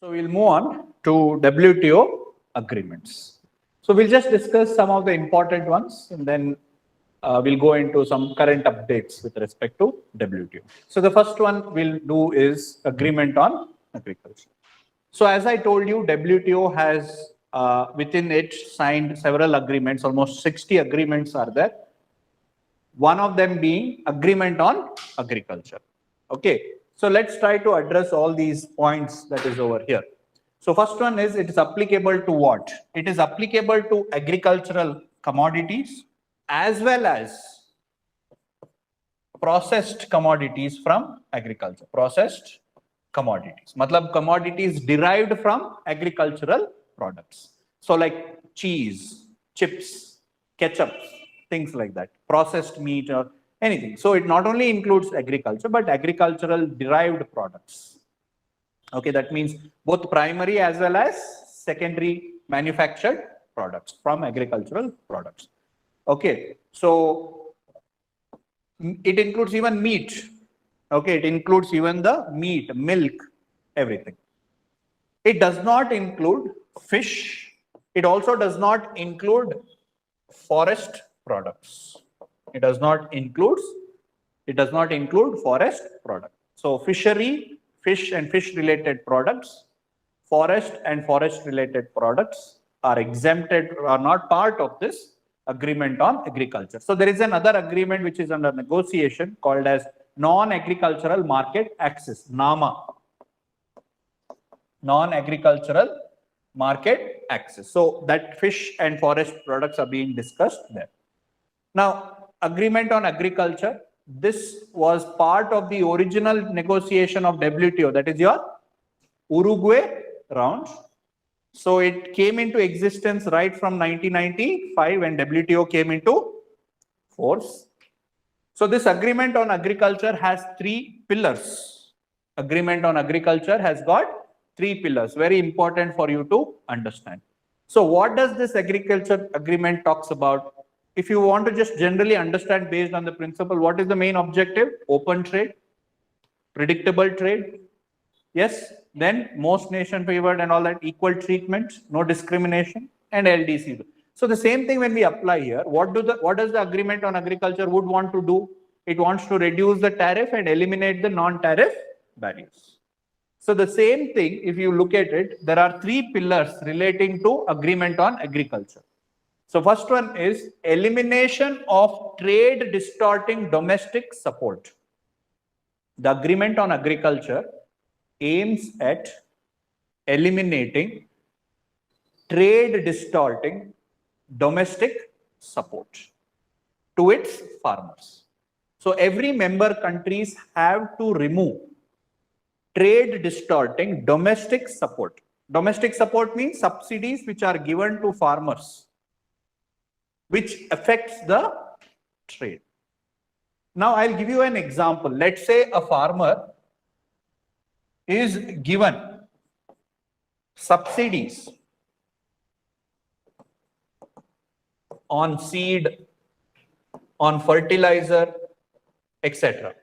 So we'll move on to WTO agreements. So we'll just discuss some of the important ones and then we'll go into some current updates with respect to WTO. So the first one we'll do is agreement on agriculture. So as I told you, WTO has within it signed several agreements, almost 60 agreements are there. One of them being agreement on agriculture. Okay, so let's try to address all these points that is over here. So first one is it is applicable to what? It is applicable to agricultural commodities as well as processed commodities from agriculture. Processed commodities. Matlab commodities derived from agricultural products. So like cheese, chips, ketchup, things like that, processed meat or anything. So it not only includes agriculture, but agricultural derived products. Okay, that means both primary as well as secondary manufactured products from agricultural products. Okay, so it includes even meat. Okay, it includes even the meat, milk, everything. It does not include fish. It also does not include forest products. It does not include forest products. So fishery, fish and fish related products, forest and forest related products are exempted, are not part of this agreement on agriculture. So there is another agreement which is under negotiation called as Non-Agricultural Market Access, NAMA. Non-Agricultural Market Access. So that fish and forest products are being discussed there. Now, agreement on agriculture, this was part of the original negotiation of WTO, that is your Uruguay round. So it came into existence right from 1995 when WTO came into force. So this agreement on agriculture has three pillars. Agreement on agriculture has got three pillars, very important for you to understand. So what does this agriculture agreement talks about? If you want to just generally understand based on the principle, what is the main objective? Open trade, predictable trade. Yes, then most nation favored and all that, equal treatment, no discrimination, and LDC. So the same thing when we apply here, what does the agreement on agriculture would want to do? It wants to reduce the tariff and eliminate the non-tariff barriers. So the same thing, if you look at it, there are three pillars relating to agreement on agriculture. So first one is elimination of trade distorting domestic support. The agreement on agriculture aims at eliminating trade distorting domestic support to its farmers. So every member countries have to remove trade distorting domestic support. Domestic support means subsidies which are given to farmers, which affects the trade. Now I'll give you an example. Let's say a farmer is given subsidies on seed, on fertilizer, etc.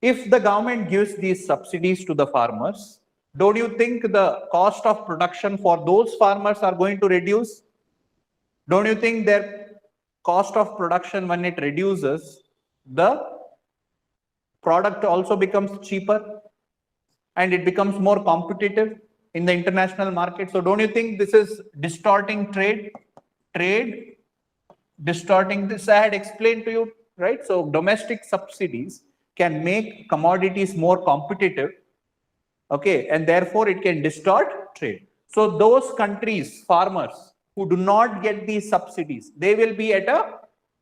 If the government gives these subsidies to the farmers, don't you think the cost of production for those farmers are going to reduce? Don't you think their cost of production, when it reduces, the product also becomes cheaper and it becomes more competitive in the international market? So don't you think this is distorting trade? Trade distorting this, I had explained to you, right? So domestic subsidies can make commodities more competitive, okay, and therefore it can distort trade. So those countries, farmers who do not get these subsidies, they will be at a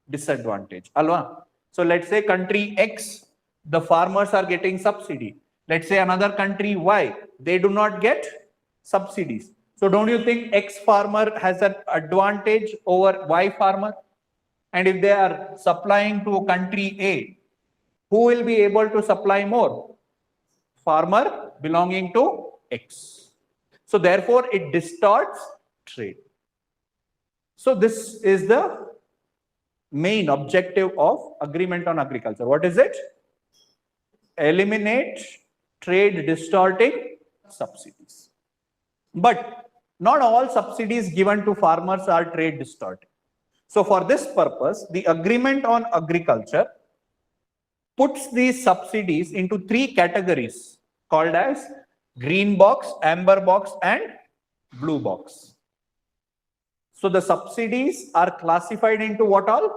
disadvantage. Alva. So let's say country X, the farmers are getting subsidy. Let's say another country Y, they do not get subsidies. So don't you think X farmer has an advantage over Y farmer? And if they are supplying to country A, who will be able to supply more? Farmer belonging to X. So therefore it distorts trade. So this is the main objective of agreement on agriculture. What is it? Eliminate trade distorting subsidies. But not all subsidies given to farmers are trade distorting. So for this purpose, the agreement on agriculture puts these subsidies into three categories called as green box, amber box, and blue box. So the subsidies are classified into what all?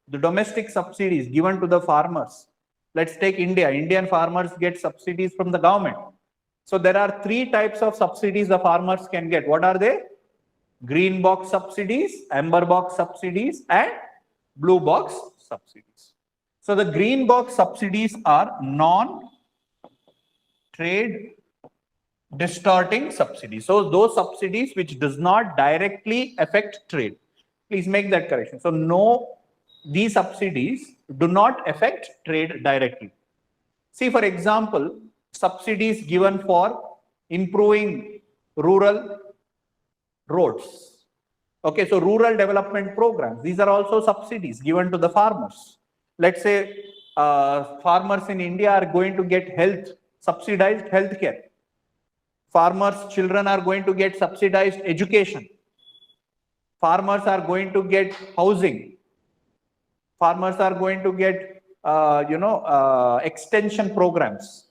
The domestic subsidies given to the farmers. Let's take India. Indian farmers get subsidies from the government. So there are three types of subsidies the farmers can get. What are they? Green box subsidies, amber box subsidies, and blue box subsidies. So the green box subsidies are non-trade distorting subsidies. So those subsidies which does not directly affect trade. Please make that correction. So no, these subsidies do not affect trade directly. See, for example, subsidies given for improving rural roads. Okay, so rural development programs, these are also subsidies given to the farmers. Let's say farmers in India are going to get subsidized healthcare. Farmers' children are going to get subsidized education. Farmers are going to get housing. Farmers are going to get, extension programs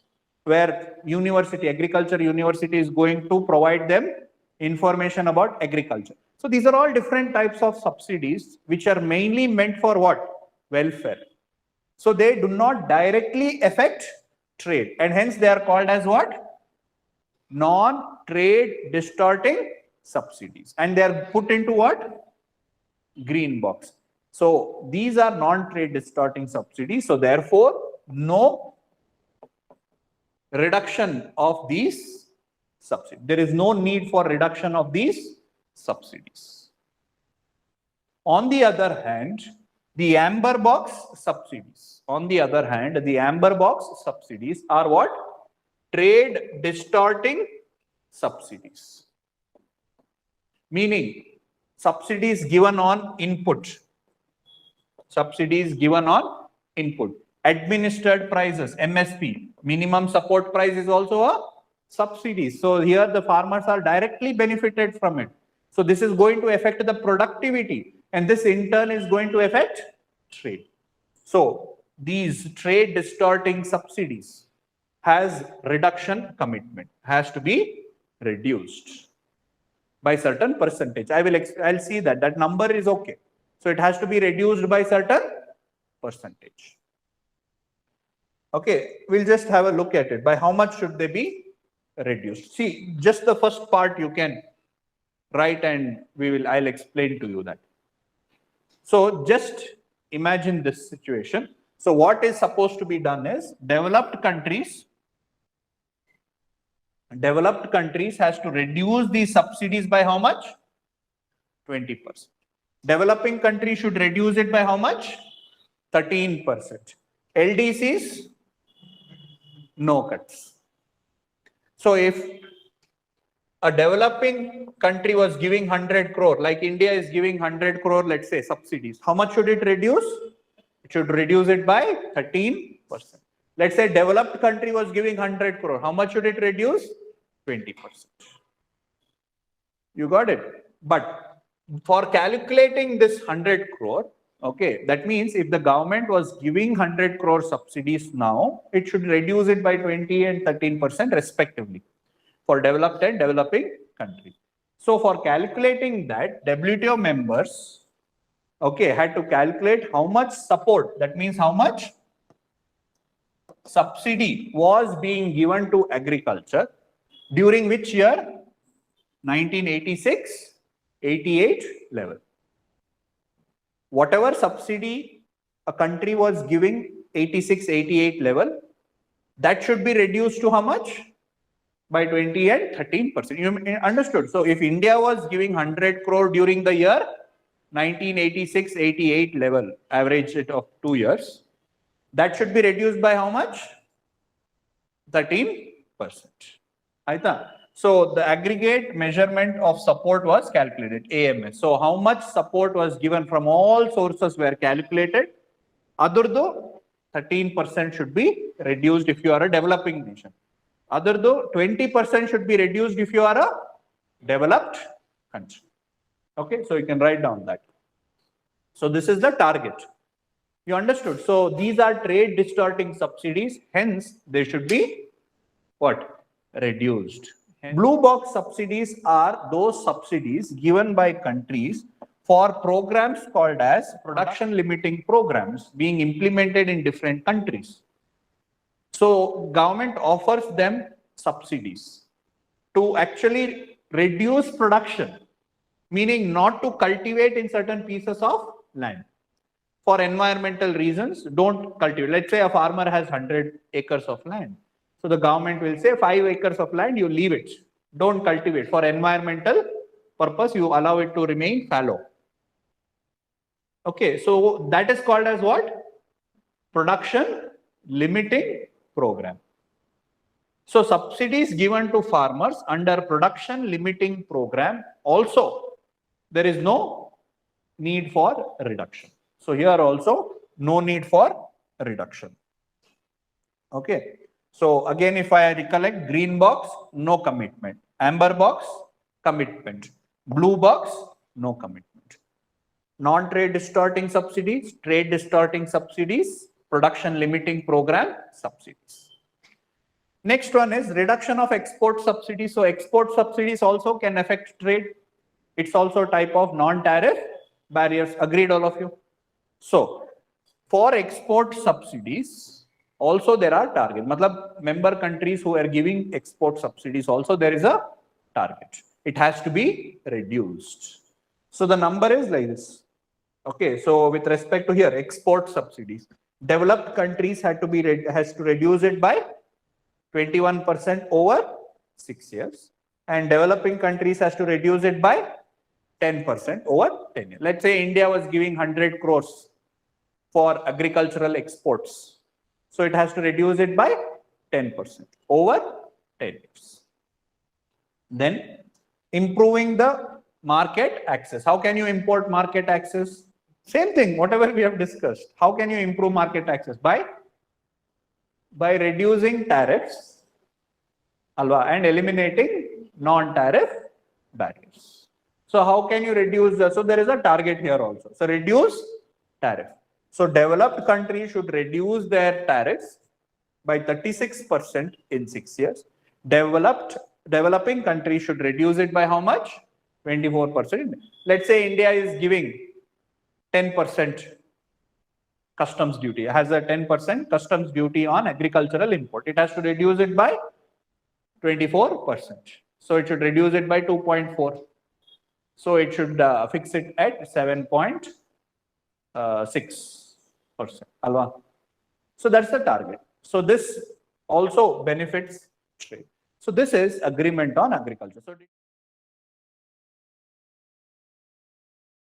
where agriculture university is going to provide them information about agriculture. So these are all different types of subsidies which are mainly meant for what? Welfare. So they do not directly affect trade, and hence they are called as what? Non-trade distorting subsidies, and they are put into what? Green box. So these are non-trade distorting subsidies. So therefore, no reduction of these subsidies. There is no need for reduction of these subsidies. On the other hand, the amber box subsidies. On the other hand, the amber box subsidies are what? Trade distorting subsidies. Meaning, subsidies given on input. Subsidies given on input. Administered prices, MSP, minimum support price is also a subsidy. So here the farmers are directly benefited from it. So this is going to affect the productivity, and this in turn is going to affect trade. So these trade distorting subsidies has reduction commitment, has to be reduced by certain percentage. I'll see that number is okay. So it has to be reduced by certain percentage. Okay, we'll just have a look at it. By how much should they be reduced? See, just the first part you can write, and I'll explain to you that. So just imagine this situation. So what is supposed to be done is developed countries has to reduce these subsidies by how much? 20%. Developing countries should reduce it by how much? 13%. LDCs, no cuts. So if a developing country was giving 100 crore, like India is giving 100 crore, let's say, subsidies, how much should it reduce? It should reduce it by 13%. Let's say developed country was giving 100 crore. How much should it reduce? 20%. You got it? But for calculating this 100 crore, okay, that means if the government was giving 100 crore subsidies now, it should reduce it by 20 and 13% respectively for developed and developing country. So for calculating that, WTO members, okay, had to calculate how much support, that means how much subsidy was being given to agriculture during which year? 1986-88 level. Whatever subsidy a country was giving 86-88 level, that should be reduced to how much? By 20 and 13%. You understood? So if India was giving 100 crore during the year 1986-88 level, average rate of 2 years, that should be reduced by how much? 13%. Aita? So the aggregate measurement of support was calculated, AMS. So how much support was given from all sources were calculated. Other though 13% should be reduced if you are a developing nation. Other though 20% should be reduced if you are a developed country. Okay, so you can write down that. So this is the target. You understood? So these are trade distorting subsidies. Hence, they should be what? Reduced. Blue box subsidies are those subsidies given by countries for programs called as production limiting programs being implemented in different countries. So government offers them subsidies to actually reduce production, meaning not to cultivate in certain pieces of land. For environmental reasons, don't cultivate. Let's say a farmer has 100 acres of land. So the government will say 5 acres of land, you leave it. Don't cultivate. For environmental purpose, you allow it to remain fallow. Okay, so that is called as what? Production limiting program. So subsidies given to farmers under production limiting program, also there is no need for reduction. So here also no need for reduction. Okay. So again, if I recollect, green box, no commitment. Amber box, commitment. Blue box, no commitment. Non-trade distorting subsidies, trade distorting subsidies, production limiting program subsidies. Next one is reduction of export subsidies. So export subsidies also can affect trade. It's also a type of non-tariff barriers. Agreed, all of you? So for export subsidies, also there are targets. Matlab, member countries who are giving export subsidies also there is a target. It has to be reduced. So the number is like this. Okay, so with respect to here, export subsidies, developed countries has to reduce it by 21% over 6 years, and developing countries has to reduce it by 10% over 10 years. Let's say India was giving 100 crores for agricultural exports. So it has to reduce it by 10% over 10 years. Then improving the market access. How can you import market access? Same thing, whatever we have discussed. How can you improve market access? By reducing tariffs and eliminating non-tariff barriers. So how can you reduce so there is a target here also. So reduce tariff. So developed countries should reduce their tariffs by 36% in 6 years. Developing countries should reduce it by how much? 24%. Let's say India is giving 10% customs duty, has a 10% customs duty on agricultural import. It has to reduce it by 24%. So it should reduce it by 2.4. So it should fix it at 7.6%. Alva. So that's the target. So this also benefits trade. So this is agreement on agriculture. So